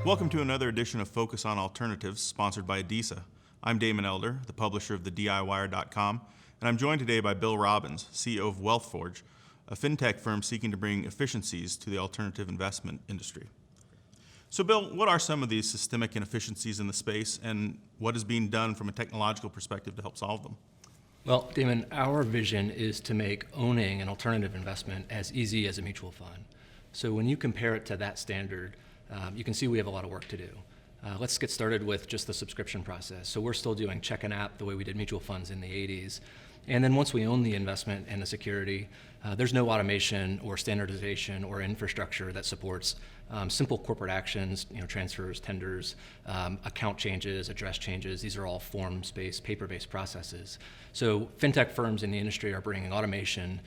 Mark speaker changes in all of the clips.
Speaker 1: Welcome to another edition of Focus on Alternatives, sponsored by Adisa. I'm Damon Elder, the publisher of the DIWire.com, and I'm joined today by Bill Robbins, CEO of WealthForge, a fintech firm seeking to bring efficiencies to the alternative investment industry. So Bill, what are some of these systemic inefficiencies in the space, and what is being done from a technological perspective to help solve them?
Speaker 2: Well, Damon, our vision is to make owning an alternative investment as easy as a mutual fund. So when you compare it to that standard, you can see we have a lot of work to do. Let's get started with just the subscription process. So we're still doing check and app the way we did mutual funds in the 80s. And then once we own the investment and the security, there's no automation or standardization or infrastructure that supports simple corporate actions, transfers, tenders, account changes, address changes. These are all forms-based, paper-based processes. So fintech firms in the industry are bringing automation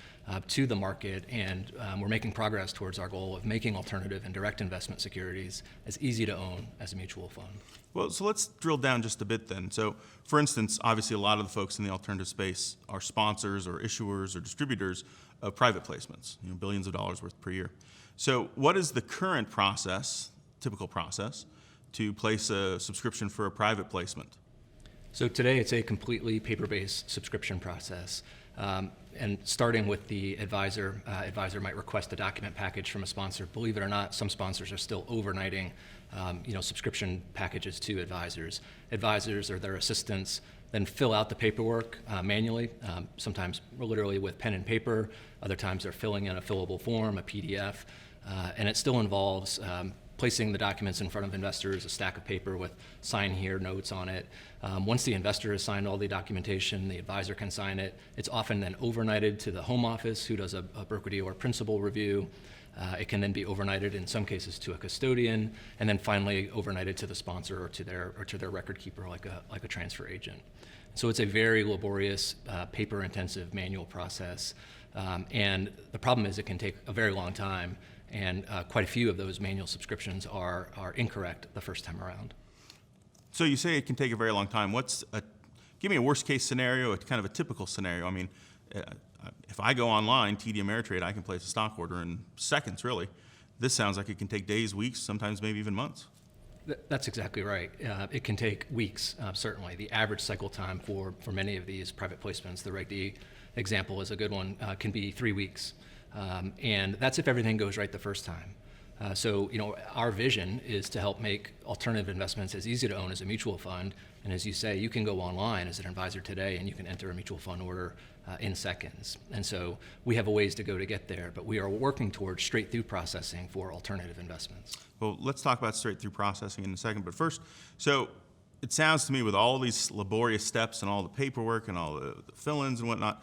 Speaker 2: to the market, and we're making progress towards our goal of making alternative and direct investment securities as easy to own as a mutual fund.
Speaker 1: Well, so let's drill down just a bit then. So, for instance, obviously a lot of the folks in the alternative space are sponsors or issuers or distributors of private placements, billions of dollars worth per year. So what is the current process, typical process, to place a subscription for a private placement?
Speaker 2: So today it's a completely paper-based subscription process. And starting with the advisor might request a document package from a sponsor. Believe it or not, some sponsors are still overnighting subscription packages to advisors. Advisors or their assistants then fill out the paperwork manually, sometimes literally with pen and paper. Other times they're filling in a fillable form, a PDF, and it still involves placing the documents in front of investors, a stack of paper with sign here notes on it. Once the investor has signed all the documentation, the advisor can sign it. It's often then overnighted to the home office, who does a broker-dealer principal review. It can then be overnighted in some cases to a custodian, and then finally overnighted to the sponsor or to their record keeper, like a transfer agent. So it's a very laborious, paper-intensive manual process, and the problem is it can take a very long time. And quite a few of those manual subscriptions are incorrect the first time around.
Speaker 1: So you say it can take a very long time. Give me a worst case scenario, kind of a typical scenario. I mean, if I go online, TD Ameritrade, I can place a stock order in seconds, really. This sounds like it can take days, weeks, sometimes maybe even months.
Speaker 2: That's exactly right. It can take weeks, certainly. The average cycle time for many of these private placements, the Reg D example is a good one, can be 3 weeks. And that's if everything goes right the first time. So our vision is to help make alternative investments as easy to own as a mutual fund. And as you say, you can go online as an advisor today and you can enter a mutual fund order in seconds. And so we have a ways to go to get there, but we are working towards straight-through processing for alternative investments.
Speaker 1: Well, let's talk about straight-through processing in a second. But first, so it sounds to me with all these laborious steps and all the paperwork and all the fill-ins and whatnot,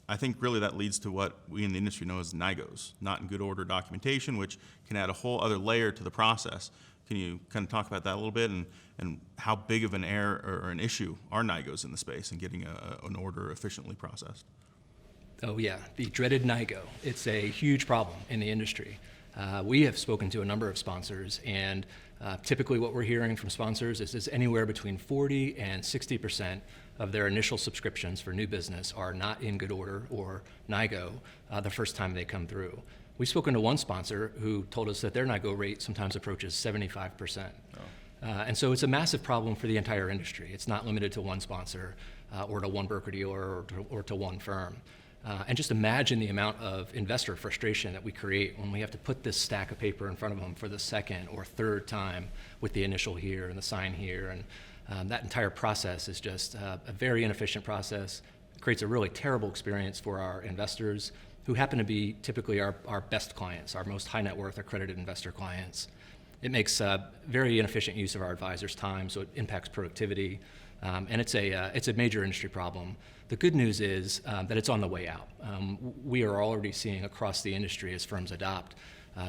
Speaker 1: I think really that leads to what we in the industry know as NYKOs, not in good order documentation, which can add a whole other layer to the process. Can you kind of talk about that a little bit and how big of an error or an issue are NYKOs in the space and getting an order efficiently processed?
Speaker 2: Oh yeah, the dreaded NYKO. It's a huge problem in the industry. We have spoken to a number of sponsors, and typically what we're hearing from sponsors is anywhere between 40 and 60% of their initial subscriptions for new business are not in good order or NYKO the first time they come through. We've spoken to one sponsor who told us that their NYKO rate sometimes approaches 75%. Oh. And so it's a massive problem for the entire industry. It's not limited to one sponsor or to one broker-dealer or to one firm. And just imagine the amount of investor frustration that we create when we have to put this stack of paper in front of them for the second or third time with the initial here and the sign here. And that entire process is just a very inefficient process. It creates a really terrible experience for our investors, who happen to be typically our best clients, our most high net worth accredited investor clients. It makes very inefficient use of our advisors' time, so it impacts productivity, and it's a major industry problem. The good news is that it's on the way out. We are already seeing across the industry, as firms adopt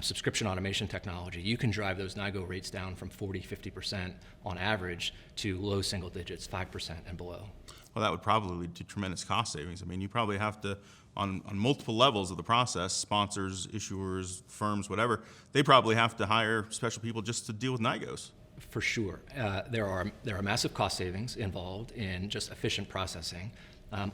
Speaker 2: subscription automation technology, you can drive those NYKO rates down from 40, 50% on average to low single digits, 5% and below.
Speaker 1: Well, that would probably lead to tremendous cost savings. I mean, you probably have to, on multiple levels of the process, sponsors, issuers, firms, whatever, they probably have to hire special people just to deal with NYKOs.
Speaker 2: For sure. There are massive cost savings involved in just efficient processing.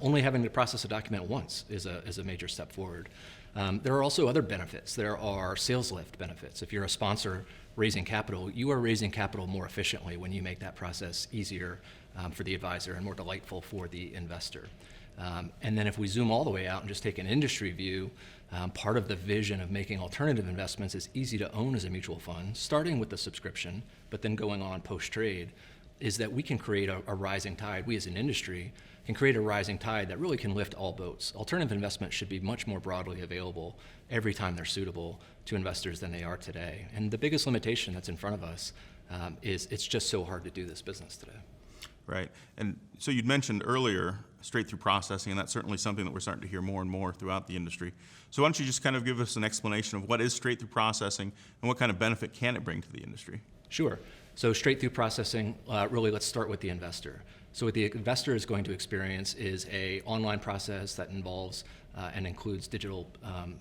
Speaker 2: Only having to process a document once is a major step forward. There are also other benefits. There are sales lift benefits. If you're a sponsor raising capital, you are raising capital more efficiently when you make that process easier for the advisor and more delightful for the investor. And then if we zoom all the way out and just take an industry view, part of the vision of making alternative investments as easy to own as a mutual fund, starting with the subscription, but then going on post-trade, is that we can create a rising tide. We as an industry can create a rising tide that really can lift all boats. Alternative investments should be much more broadly available every time they're suitable to investors than they are today. And the biggest limitation that's in front of us is it's just so hard to do this business today.
Speaker 1: Right. And so you'd mentioned earlier straight-through processing, and that's certainly something that we're starting to hear more and more throughout the industry. So why don't you just kind of give us an explanation of what is straight-through processing and what kind of benefit can it bring to the industry?
Speaker 2: Sure. So straight-through processing, really let's start with the investor. So what the investor is going to experience is an online process that involves and includes digital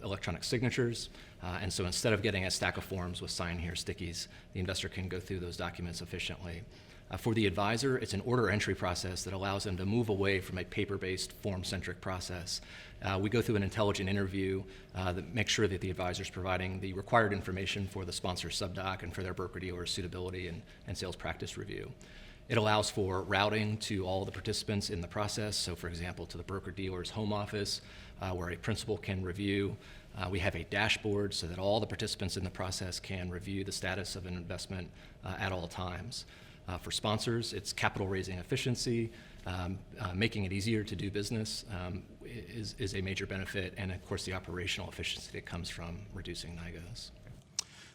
Speaker 2: electronic signatures. And so instead of getting a stack of forms with sign here stickies, the investor can go through those documents efficiently. For the advisor, it's an order entry process that allows them to move away from a paper-based, form-centric process. We go through an intelligent interview that makes sure that the advisor is providing the required information for the sponsor subdoc and for their broker-dealer suitability and sales practice review. It allows for routing to all the participants in the process. So for example, to the broker-dealer's home office, where a principal can review. We have a dashboard so that all the participants in the process can review the status of an investment at all times. For sponsors, it's capital raising efficiency. Making it easier to do business is a major benefit, and of course the operational efficiency that comes from reducing NYKOs.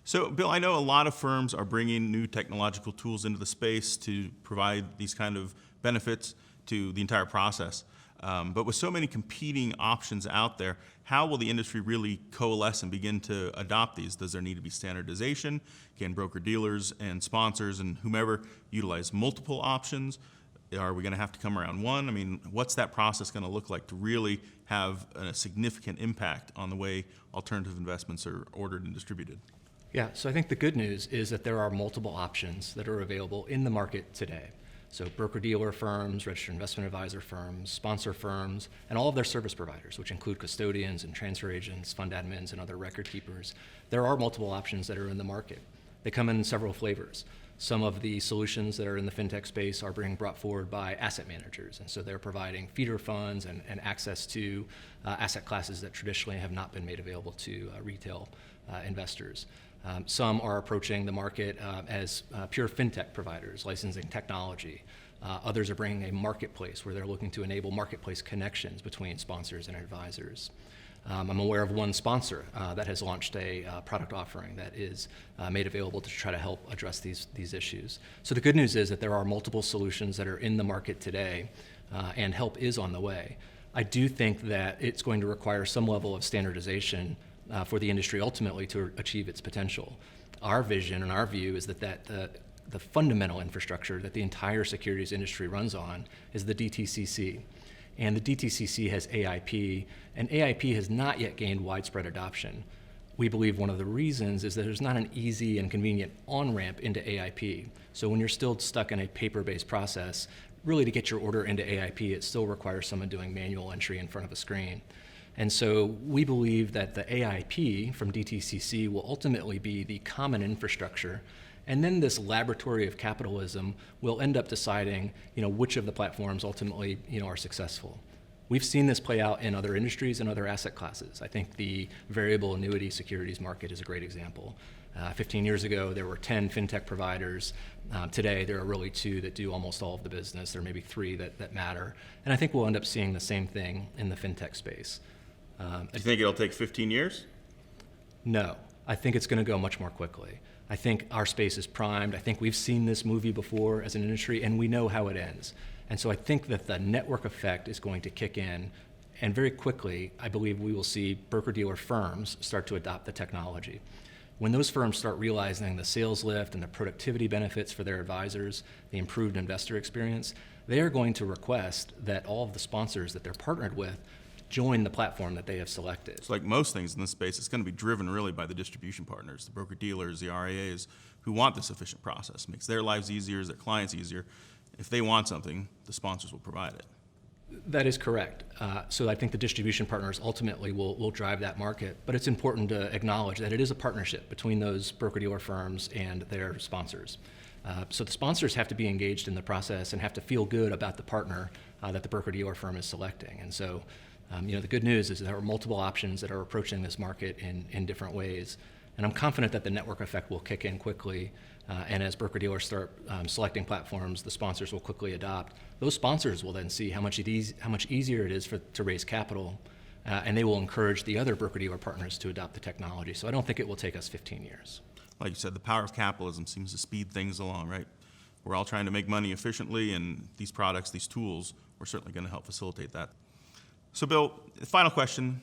Speaker 1: So, Bill, I know a lot of firms are bringing new technological tools into the space to provide these kind of benefits to the entire process. But with so many competing options out there, how will the industry really coalesce and begin to adopt these? Does there need to be standardization? Can broker-dealers and sponsors and whomever utilize multiple options? Are we going to have to come around one? I mean, what's that process going to look like to really have a significant impact on the way alternative investments are ordered and distributed?
Speaker 2: Yeah, so I think the good news is that there are multiple options that are available in the market today. So broker-dealer firms, registered investment advisor firms, sponsor firms, and all of their service providers, which include custodians and transfer agents, fund admins, and other record keepers. There are multiple options that are in the market. They come in several flavors. Some of the solutions that are in the fintech space are being brought forward by asset managers, and so they're providing feeder funds and access to asset classes that traditionally have not been made available to retail investors. Some are approaching the market as pure fintech providers, licensing technology. Others are bringing a marketplace where they're looking to enable marketplace connections between sponsors and advisors. I'm aware of one sponsor that has launched a product offering that is made available to try to help address these issues. So the good news is that there are multiple solutions that are in the market today, and help is on the way. I do think that it's going to require some level of standardization for the industry ultimately to achieve its potential. Our vision and our view is that the fundamental infrastructure that the entire securities industry runs on is the DTCC. And the DTCC has AIP, and AIP has not yet gained widespread adoption. We believe one of the reasons is that there's not an easy and convenient on-ramp into AIP. So when you're still stuck in a paper-based process, really to get your order into AIP, it still requires someone doing manual entry in front of a screen. And so we believe that the AIP from DTCC will ultimately be the common infrastructure, and then this laboratory of capitalism will end up deciding, which of the platforms ultimately, are successful. We've seen this play out in other industries and other asset classes. I think the variable annuity securities market is a great example. 15 years ago, there were 10 fintech providers. Today, there are really 2 that do almost all of the business. There may be 3 that matter. And I think we'll end up seeing the same thing in the fintech space.
Speaker 1: Do you think it'll take 15 years?
Speaker 2: No, I think it's going to go much more quickly. I think our space is primed. I think we've seen this movie before as an industry, and we know how it ends. And so I think that the network effect is going to kick in, and very quickly, I believe we will see broker-dealer firms start to adopt the technology. When those firms start realizing the sales lift and the productivity benefits for their advisors, the improved investor experience, they are going to request that all of the sponsors that they're partnered with join the platform that they have selected.
Speaker 1: It's like most things in this space, it's going to be driven really by the distribution partners, the broker-dealers, the RIAs, who want this efficient process. It makes their lives easier, their clients easier. If they want something, the sponsors will provide it.
Speaker 2: That is correct. So I think the distribution partners ultimately will drive that market, but it's important to acknowledge that it is a partnership between those broker-dealer firms and their sponsors. So the sponsors have to be engaged in the process and have to feel good about the partner that the broker-dealer firm is selecting. And so, the good news is there are multiple options that are approaching this market in different ways. And I'm confident that the network effect will kick in quickly. And as broker-dealers start selecting platforms, the sponsors will quickly adopt. Those sponsors will then see how much easier it is to raise capital, and they will encourage the other broker-dealer partners to adopt the technology. So I don't think it will take us 15 years.
Speaker 1: Like you said, the power of capitalism seems to speed things along, right? We're all trying to make money efficiently, and these products, these tools, we're certainly going to help facilitate that. So Bill, final question.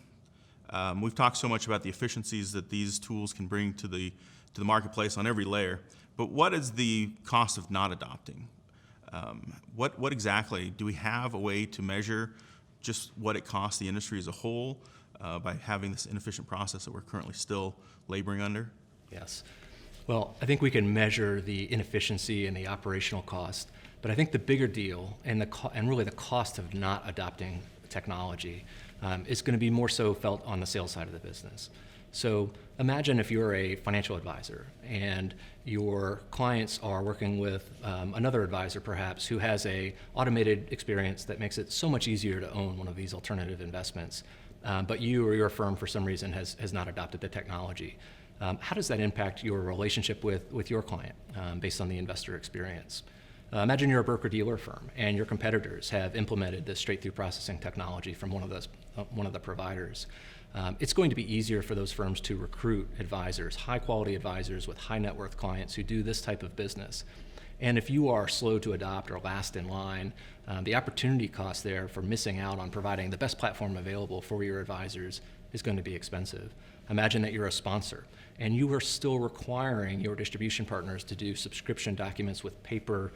Speaker 1: We've talked so much about the efficiencies that these tools can bring to the marketplace on every layer, but what is the cost of not adopting? What exactly, do we have a way to measure just what it costs the industry as a whole by having this inefficient process that we're currently still laboring under?
Speaker 2: Yes. Well, I think we can measure the inefficiency and the operational cost, but I think the bigger deal and really the cost of not adopting technology is going to be more so felt on the sales side of the business. So imagine if you're a financial advisor and your clients are working with another advisor perhaps who has a automated experience that makes it so much easier to own one of these alternative investments, but you or your firm for some reason has not adopted the technology. How does that impact your relationship with your client based on the investor experience? Imagine you're a broker-dealer firm and your competitors have implemented this straight-through processing technology from one of the providers. It's going to be easier for those firms to recruit advisors, high-quality advisors with high-net-worth clients who do this type of business. And if you are slow to adopt or last in line, the opportunity cost there for missing out on providing the best platform available for your advisors is going to be expensive. Imagine that you're a sponsor and you are still requiring your distribution partners to do subscription documents with paper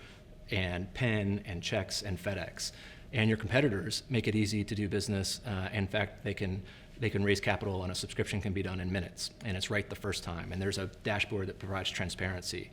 Speaker 2: and pen and checks and FedEx. And your competitors make it easy to do business. In fact, they can raise capital and a subscription can be done in minutes, and it's right the first time. And there's a dashboard that provides transparency.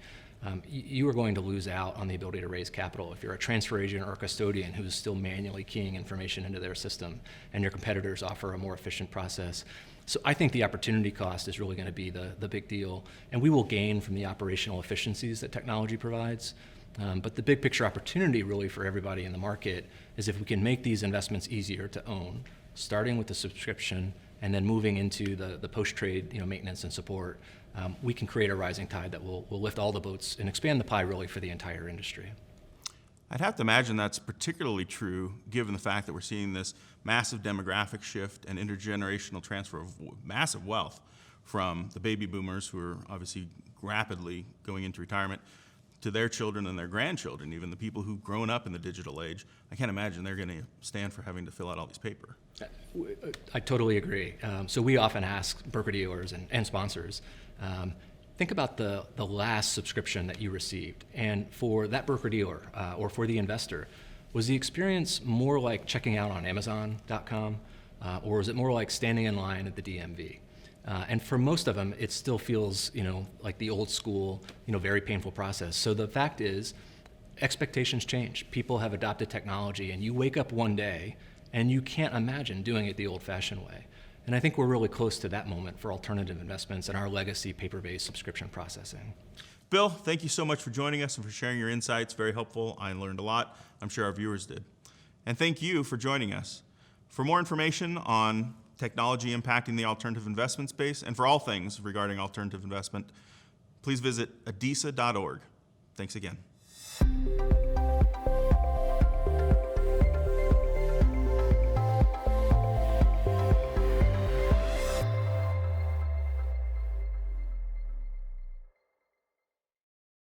Speaker 2: You are going to lose out on the ability to raise capital if you're a transfer agent or a custodian who's still manually keying information into their system, and your competitors offer a more efficient process. So I think the opportunity cost is really going to be the big deal, and we will gain from the operational efficiencies that technology provides. But the big picture opportunity really for everybody in the market is if we can make these investments easier to own, starting with the subscription and then moving into the post-trade maintenance and support, we can create a rising tide that will lift all the boats and expand the pie really for the entire industry.
Speaker 1: I'd have to imagine that's particularly true given the fact that we're seeing this massive demographic shift and intergenerational transfer of massive wealth from the baby boomers, who are obviously rapidly going into retirement, to their children and their grandchildren, even the people who've grown up in the digital age. I can't imagine they're going to stand for having to fill out all these paper.
Speaker 2: I totally agree. So we often ask broker-dealers and sponsors, think about the last subscription that you received. And for that broker-dealer or for the investor, was the experience more like checking out on Amazon.com or was it more like standing in line at the DMV? And for most of them, it still feels, like the old school, very painful process. So the fact is, expectations change. People have adopted technology, and you wake up one day, and you can't imagine doing it the old-fashioned way. And I think we're really close to that moment for alternative investments and our legacy paper-based subscription processing.
Speaker 1: Bill, thank you so much for joining us and for sharing your insights. Very helpful. I learned a lot. I'm sure our viewers did. And thank you for joining us. For more information on technology impacting the alternative investment space, and for all things regarding alternative investment, please visit adisa.org. Thanks again.